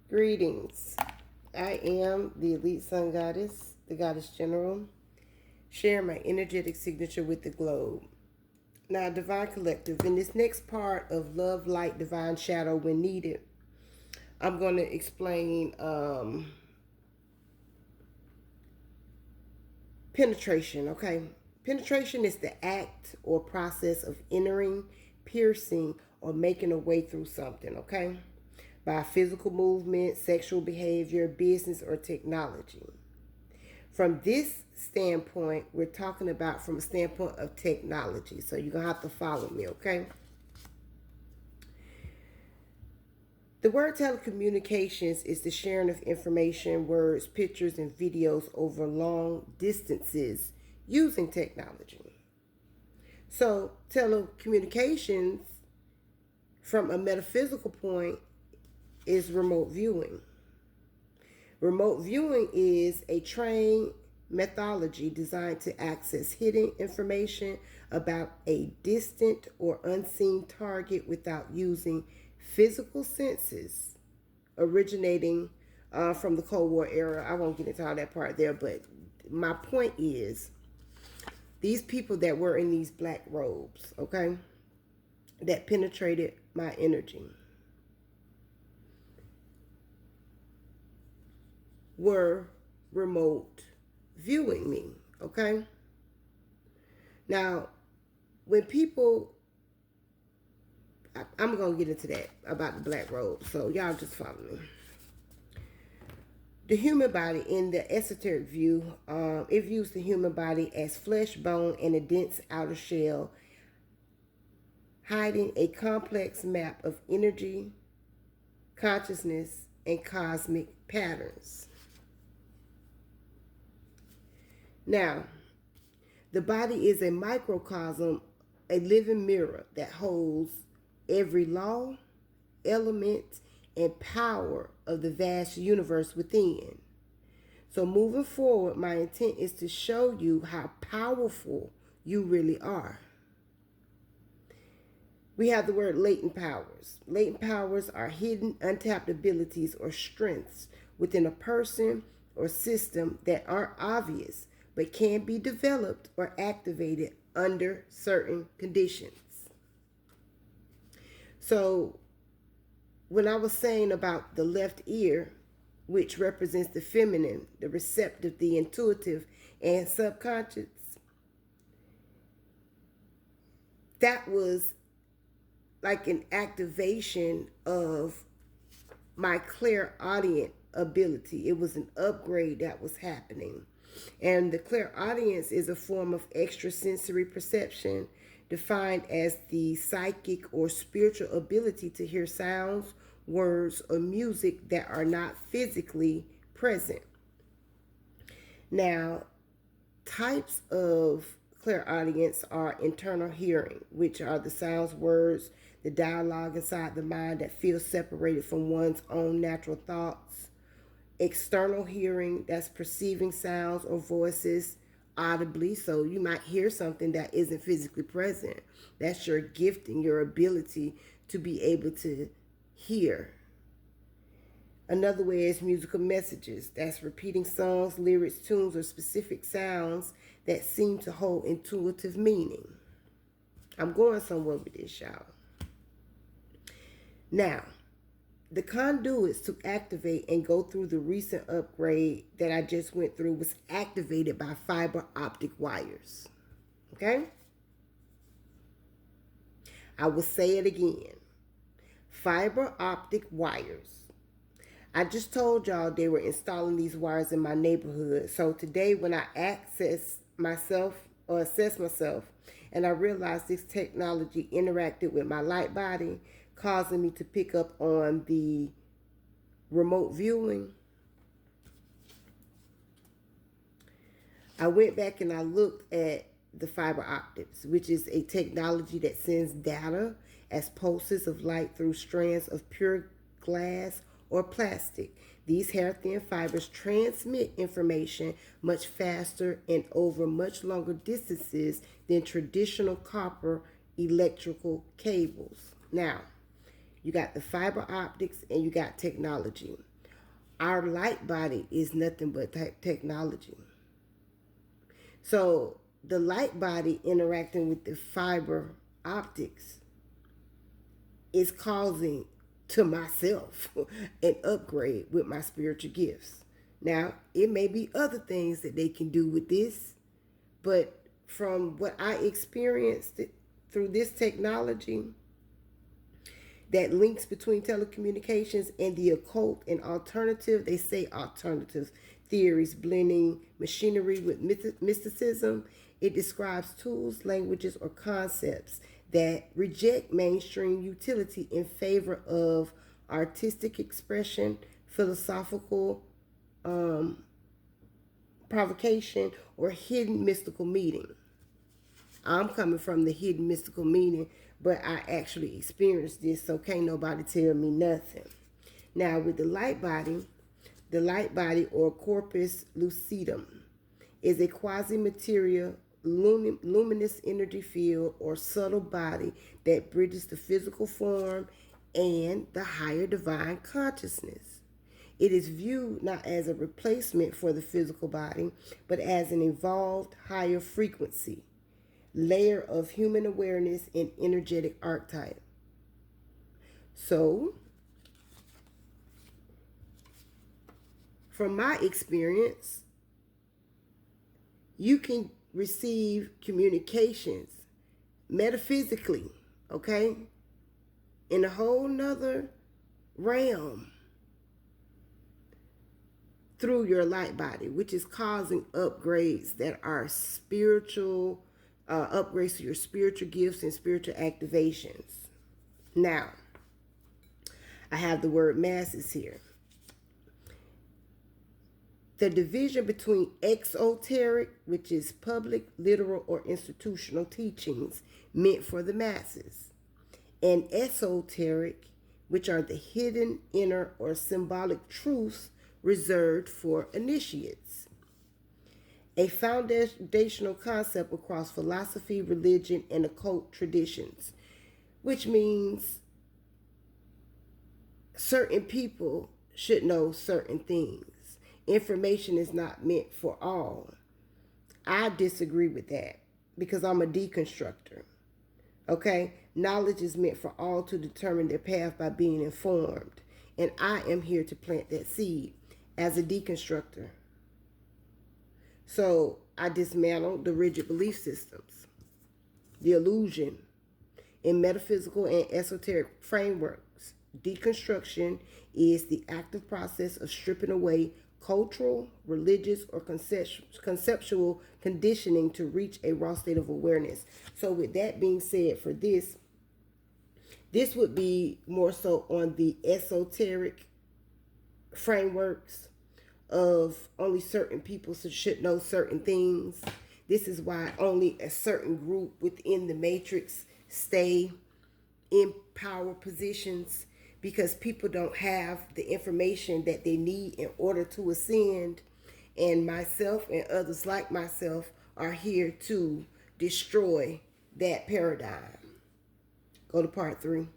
Greetings. I am the Elite Sun Goddess, the Goddess General, sharing my energetic signature with the globe. Now, Divine Collective, in this next part of Love, Light, Divine Shadow when needed, I'm going to explain penetration, okay? Penetration is the act or process of entering, piercing, or making a way through something, okay? By physical movement, sexual behavior, business, or technology. From this standpoint, we're talking about from a standpoint of technology. So you're going to have to follow me, okay? The word telecommunications is the sharing of information, words, pictures, and videos over long distances using technology. So telecommunications, from a metaphysical point, is remote viewing. Remote viewing is a trained methodology designed to access hidden information about a distant or unseen target without using physical senses, originating from the Cold War era. I won't get into all that part there, but my point is these people that were in these black robes, okay, that penetrated my energy, were remote viewing me, okay? Now, when people, I'm going to get into that about the black robe, so y'all just follow me. The human body, in the esoteric view, it views the human body as flesh, bone, and a dense outer shell, hiding a complex map of energy, consciousness, and cosmic patterns. Now, the body is a microcosm, a living mirror that holds every law, element, and power of the vast universe within. So moving forward, my intent is to show you how powerful you really are. We have the word latent powers. Latent powers are hidden, untapped abilities or strengths within a person or system that aren't obvious but can be developed or activated under certain conditions. So when I was saying about the left ear, which represents the feminine, the receptive, the intuitive, and subconscious, that was like an activation of my clairaudient ability. It was an upgrade that was happening. And the clairaudience is a form of extrasensory perception defined as the psychic or spiritual ability to hear sounds, words, or music that are not physically present. Now, types of clairaudience are internal hearing, which are the sounds, words, the dialogue inside the mind that feels separated from one's own natural thoughts. External hearing, that's perceiving sounds or voices audibly. So you might hear something that isn't physically present. That's your gifting, your ability to be able to hear. Another way is musical messages. That's repeating songs, lyrics, tunes, or specific sounds that seem to hold intuitive meaning. I'm going somewhere with this, y'all. Now, the conduits to activate and go through the recent upgrade that I just went through was activated by fiber optic wires. Okay? I will say it again. Fiber optic wires. I just told y'all they were installing these wires in my neighborhood. So today when I assess myself, and I realized this technology interacted with my light body, causing me to pick up on the remote viewing, I went back and I looked at the fiber optics, which is a technology that sends data as pulses of light through strands of pure glass or plastic. These hair thin fibers transmit information much faster and over much longer distances than traditional copper electrical cables. Now, you got the fiber optics and you got technology. Our light body is nothing but technology. So the light body interacting with the fiber optics is causing to myself an upgrade with my spiritual gifts. Now, it may be other things that they can do with this, but from what I experienced through this technology, that links between telecommunications and the occult and alternative, they say alternative theories, blending machinery with mysticism. It describes tools, languages, or concepts that reject mainstream utility in favor of artistic expression, philosophical provocation, or hidden mystical meaning. I'm coming from the hidden mystical meaning, but I actually experienced this, so can't nobody tell me nothing. Now, with the light body or corpus lucidum is a quasi-material luminous energy field or subtle body that bridges the physical form and the higher divine consciousness. It is viewed not as a replacement for the physical body, but as an evolved higher frequency layer of human awareness and energetic archetype. So, from my experience, you can receive communications metaphysically, okay, in a whole nother realm through your light body, which is causing upgrades that are spiritual, upgrades to your spiritual gifts and spiritual activations. Now, I have the word masses here. The division between exoteric, which is public, literal, or institutional teachings meant for the masses, and esoteric, which are the hidden, inner, or symbolic truths reserved for initiates. A foundational concept across philosophy, religion, and occult traditions, which means certain people should know certain things. Information is not meant for all. I disagree with that because I'm a deconstructor. Okay? Knowledge is meant for all to determine their path by being informed. And I am here to plant that seed as a deconstructor. So I dismantle the rigid belief systems, the illusion in metaphysical and esoteric frameworks. Deconstruction is the active process of stripping away cultural, religious, or conceptual conditioning to reach a raw state of awareness. So with that being said, for this would be more so on the esoteric frameworks of only certain people should know certain things. This is why only a certain group within the matrix stay in power positions, because people don't have the information that they need in order to ascend. And myself and others like myself are here to destroy that paradigm. Go to part 3.